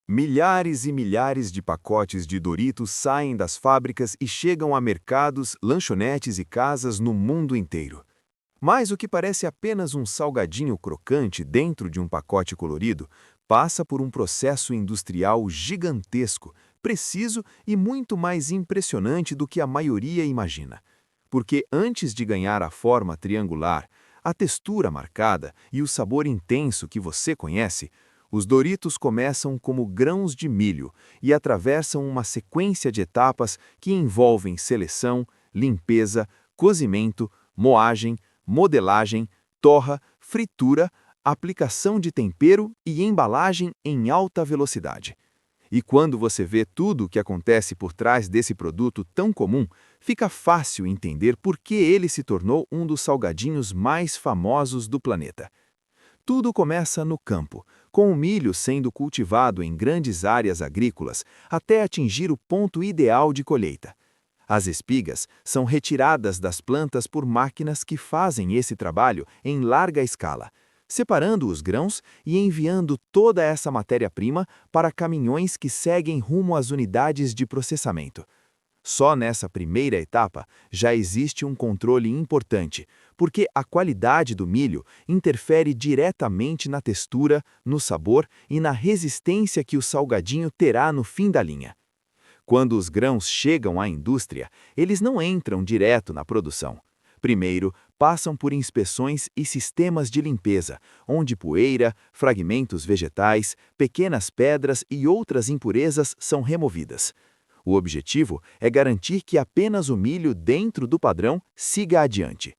Milhares e milhares de pacotes de Doritos saem das fábricas e chegam a mercados, lanchonetes e casas no mundo inteiro. Mas o que parece apenas um salgadinho crocante dentro de um pacote colorido passa por um processo industrial gigantesco, preciso e muito mais impressionante do que a maioria imagina. Porque antes de ganhar a forma triangular, a textura marcada e o sabor intenso que você conhece, os Doritos começam como grãos de milho e atravessam uma sequência de etapas que envolvem seleção, limpeza, cozimento, moagem, modelagem, torra, fritura, aplicação de tempero e embalagem em alta velocidade. E quando você vê tudo o que acontece por trás desse produto tão comum, fica fácil entender por que ele se tornou um dos salgadinhos mais famosos do planeta. Tudo começa no campo, com o milho sendo cultivado em grandes áreas agrícolas até atingir o ponto ideal de colheita. As espigas são retiradas das plantas por máquinas que fazem esse trabalho em larga escala, separando os grãos e enviando toda essa matéria-prima para caminhões que seguem rumo às unidades de processamento. Só nessa primeira etapa já existe um controle importante, porque a qualidade do milho interfere diretamente na textura, no sabor e na resistência que o salgadinho terá no fim da linha. Quando os grãos chegam à indústria, eles não entram direto na produção. Primeiro, passam por inspeções e sistemas de limpeza, onde poeira, fragmentos vegetais, pequenas pedras e outras impurezas são removidas. O objetivo é garantir que apenas o milho dentro do padrão siga adiante.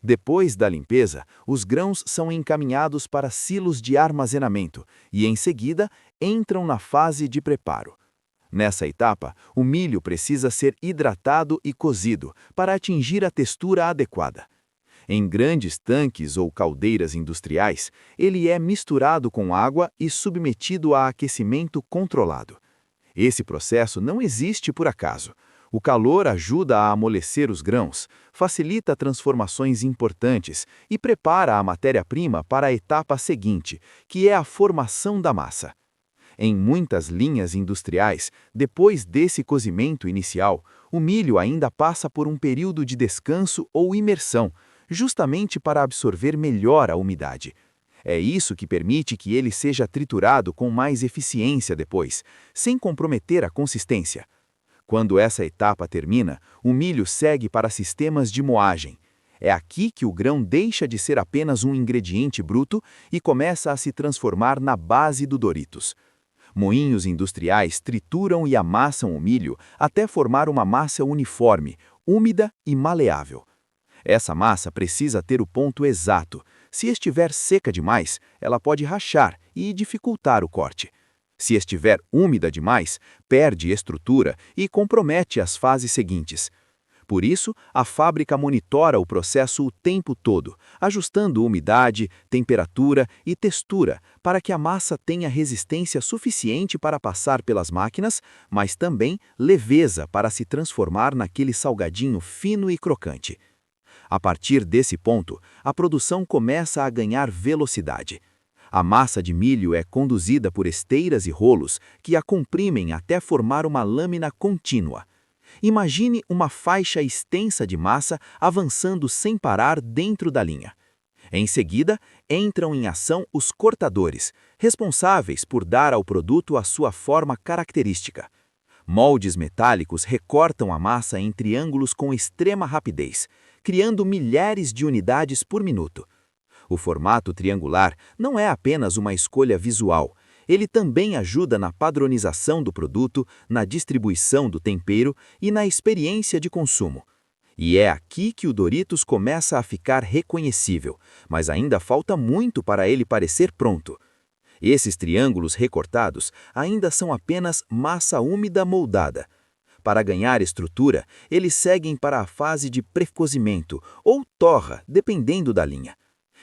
Depois da limpeza, os grãos são encaminhados para silos de armazenamento e, em seguida, entram na fase de preparo. Nessa etapa, o milho precisa ser hidratado e cozido para atingir a textura adequada. Em grandes tanques ou caldeiras industriais, ele é misturado com água e submetido a aquecimento controlado. Esse processo não existe por acaso. O calor ajuda a amolecer os grãos, facilita transformações importantes e prepara a matéria-prima para a etapa seguinte, que é a formação da massa. Em muitas linhas industriais, depois desse cozimento inicial, o milho ainda passa por um período de descanso ou imersão, justamente para absorver melhor a umidade. É isso que permite que ele seja triturado com mais eficiência depois, sem comprometer a consistência. Quando essa etapa termina, o milho segue para sistemas de moagem. É aqui que o grão deixa de ser apenas um ingrediente bruto e começa a se transformar na base do Doritos. Moinhos industriais trituram e amassam o milho até formar uma massa uniforme, úmida e maleável. Essa massa precisa ter o ponto exato. Se estiver seca demais, ela pode rachar e dificultar o corte. Se estiver úmida demais, perde estrutura e compromete as fases seguintes. Por isso, a fábrica monitora o processo o tempo todo, ajustando umidade, temperatura e textura para que a massa tenha resistência suficiente para passar pelas máquinas, mas também leveza para se transformar naquele salgadinho fino e crocante. A partir desse ponto, a produção começa a ganhar velocidade. A massa de milho é conduzida por esteiras e rolos que a comprimem até formar uma lâmina contínua. Imagine uma faixa extensa de massa avançando sem parar dentro da linha. Em seguida, entram em ação os cortadores, responsáveis por dar ao produto a sua forma característica. Moldes metálicos recortam a massa em triângulos com extrema rapidez, criando milhares de unidades por minuto. O formato triangular não é apenas uma escolha visual, ele também ajuda na padronização do produto, na distribuição do tempero e na experiência de consumo. E é aqui que o Doritos começa a ficar reconhecível, mas ainda falta muito para ele parecer pronto. Esses triângulos recortados ainda são apenas massa úmida moldada. Para ganhar estrutura, eles seguem para a fase de pré-cozimento ou torra, dependendo da linha.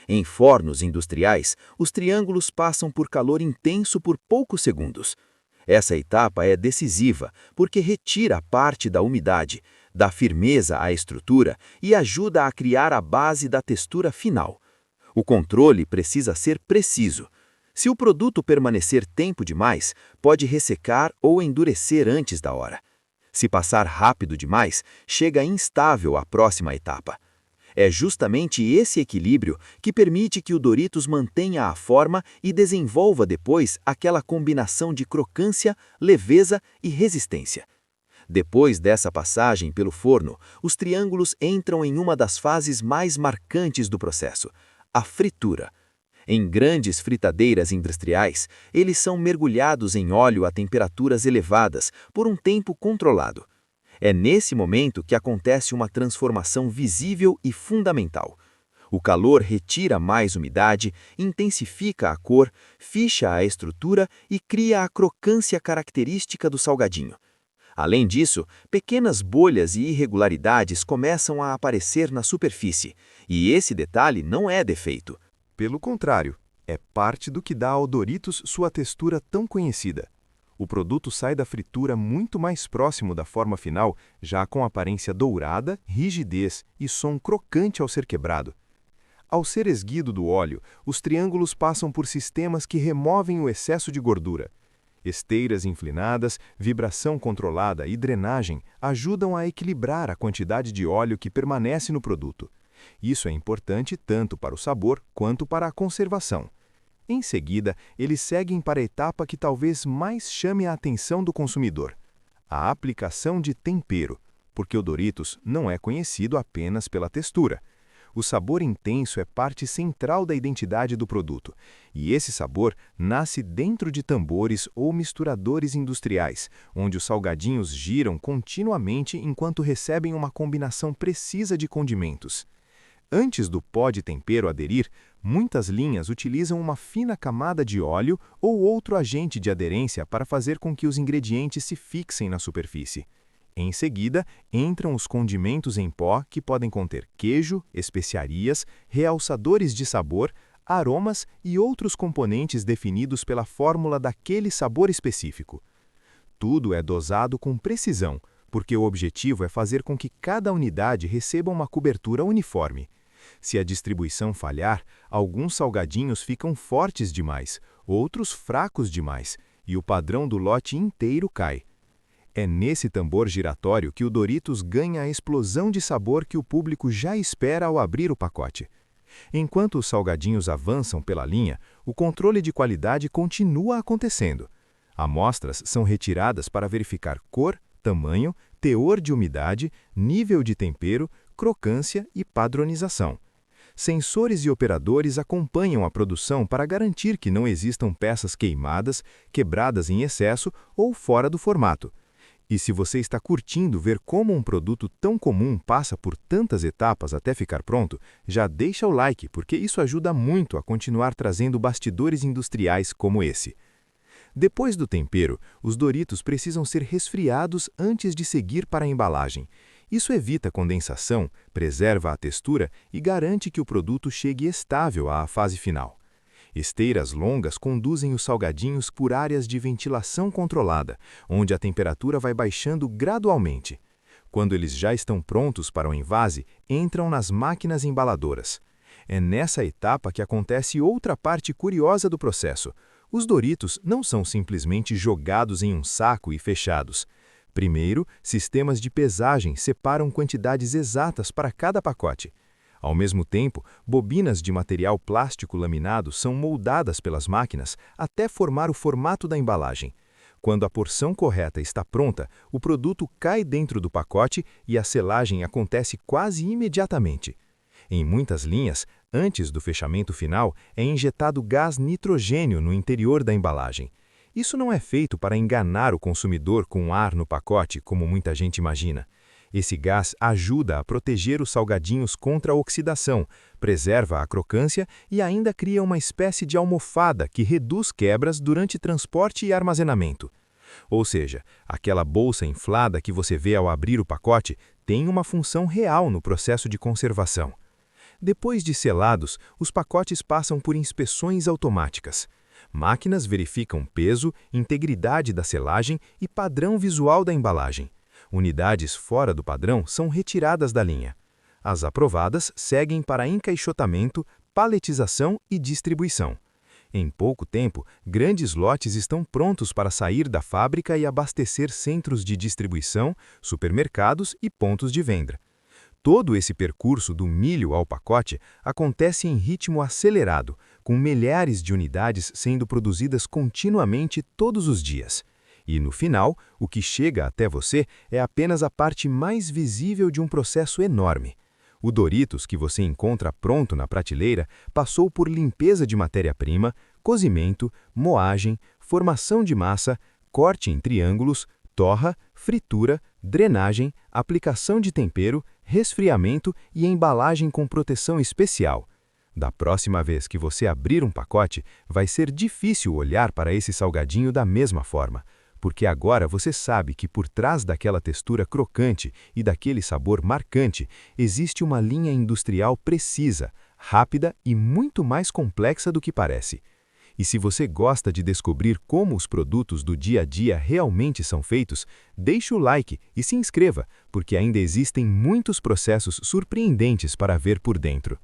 Em fornos industriais, os triângulos passam por calor intenso por poucos segundos. Essa etapa é decisiva porque retira parte da umidade, dá firmeza à estrutura e ajuda a criar a base da textura final. O controle precisa ser preciso. Se o produto permanecer tempo demais, pode ressecar ou endurecer antes da hora. Se passar rápido demais, chega instável à próxima etapa. É justamente esse equilíbrio que permite que o Doritos mantenha a forma e desenvolva depois aquela combinação de crocância, leveza e resistência. Depois dessa passagem pelo forno, os triângulos entram em uma das fases mais marcantes do processo, a fritura. Em grandes fritadeiras industriais, eles são mergulhados em óleo a temperaturas elevadas por um tempo controlado. É nesse momento que acontece uma transformação visível e fundamental. O calor retira mais umidade, intensifica a cor, fixa a estrutura e cria a crocância característica do salgadinho. Além disso, pequenas bolhas e irregularidades começam a aparecer na superfície, e esse detalhe não é defeito. Pelo contrário, é parte do que dá ao Doritos sua textura tão conhecida. O produto sai da fritura muito mais próximo da forma final, já com aparência dourada, rigidez e som crocante ao ser quebrado. Ao ser esguido do óleo, os triângulos passam por sistemas que removem o excesso de gordura. Esteiras inclinadas, vibração controlada e drenagem ajudam a equilibrar a quantidade de óleo que permanece no produto. Isso é importante tanto para o sabor quanto para a conservação. Em seguida, eles seguem para a etapa que talvez mais chame a atenção do consumidor: a aplicação de tempero, porque o Doritos não é conhecido apenas pela textura. O sabor intenso é parte central da identidade do produto, e esse sabor nasce dentro de tambores ou misturadores industriais, onde os salgadinhos giram continuamente enquanto recebem uma combinação precisa de condimentos. Antes do pó de tempero aderir, muitas linhas utilizam uma fina camada de óleo ou outro agente de aderência para fazer com que os ingredientes se fixem na superfície. Em seguida, entram os condimentos em pó, que podem conter queijo, especiarias, realçadores de sabor, aromas e outros componentes definidos pela fórmula daquele sabor específico. Tudo é dosado com precisão, porque o objetivo é fazer com que cada unidade receba uma cobertura uniforme. Se a distribuição falhar, alguns salgadinhos ficam fortes demais, outros fracos demais, e o padrão do lote inteiro cai. É nesse tambor giratório que o Doritos ganha a explosão de sabor que o público já espera ao abrir o pacote. Enquanto os salgadinhos avançam pela linha, o controle de qualidade continua acontecendo. Amostras são retiradas para verificar cor, tamanho, teor de umidade, nível de tempero, crocância e padronização. Sensores e operadores acompanham a produção para garantir que não existam peças queimadas, quebradas em excesso ou fora do formato. E se você está curtindo ver como um produto tão comum passa por tantas etapas até ficar pronto, já deixa o like, porque isso ajuda muito a continuar trazendo bastidores industriais como esse. Depois do tempero, os Doritos precisam ser resfriados antes de seguir para a embalagem. Isso evita condensação, preserva a textura e garante que o produto chegue estável à fase final. Esteiras longas conduzem os salgadinhos por áreas de ventilação controlada, onde a temperatura vai baixando gradualmente. Quando eles já estão prontos para o envase, entram nas máquinas embaladoras. É nessa etapa que acontece outra parte curiosa do processo. Os Doritos não são simplesmente jogados em um saco e fechados. Primeiro, sistemas de pesagem separam quantidades exatas para cada pacote. Ao mesmo tempo, bobinas de material plástico laminado são moldadas pelas máquinas até formar o formato da embalagem. Quando a porção correta está pronta, o produto cai dentro do pacote e a selagem acontece quase imediatamente. Em muitas linhas, antes do fechamento final, é injetado gás nitrogênio no interior da embalagem. Isso não é feito para enganar o consumidor com ar no pacote, como muita gente imagina. Esse gás ajuda a proteger os salgadinhos contra a oxidação, preserva a crocância e ainda cria uma espécie de almofada que reduz quebras durante transporte e armazenamento. Ou seja, aquela bolsa inflada que você vê ao abrir o pacote tem uma função real no processo de conservação. Depois de selados, os pacotes passam por inspeções automáticas. Máquinas verificam peso, integridade da selagem e padrão visual da embalagem. Unidades fora do padrão são retiradas da linha. As aprovadas seguem para encaixotamento, paletização e distribuição. Em pouco tempo, grandes lotes estão prontos para sair da fábrica e abastecer centros de distribuição, supermercados e pontos de venda. Todo esse percurso do milho ao pacote acontece em ritmo acelerado, com milhares de unidades sendo produzidas continuamente todos os dias. E, no final, o que chega até você é apenas a parte mais visível de um processo enorme. O Doritos que você encontra pronto na prateleira passou por limpeza de matéria-prima, cozimento, moagem, formação de massa, corte em triângulos, torra, fritura, drenagem, aplicação de tempero, resfriamento e embalagem com proteção especial. Da próxima vez que você abrir um pacote, vai ser difícil olhar para esse salgadinho da mesma forma, porque agora você sabe que por trás daquela textura crocante e daquele sabor marcante, existe uma linha industrial precisa, rápida e muito mais complexa do que parece. E se você gosta de descobrir como os produtos do dia a dia realmente são feitos, deixe o like e se inscreva, porque ainda existem muitos processos surpreendentes para ver por dentro.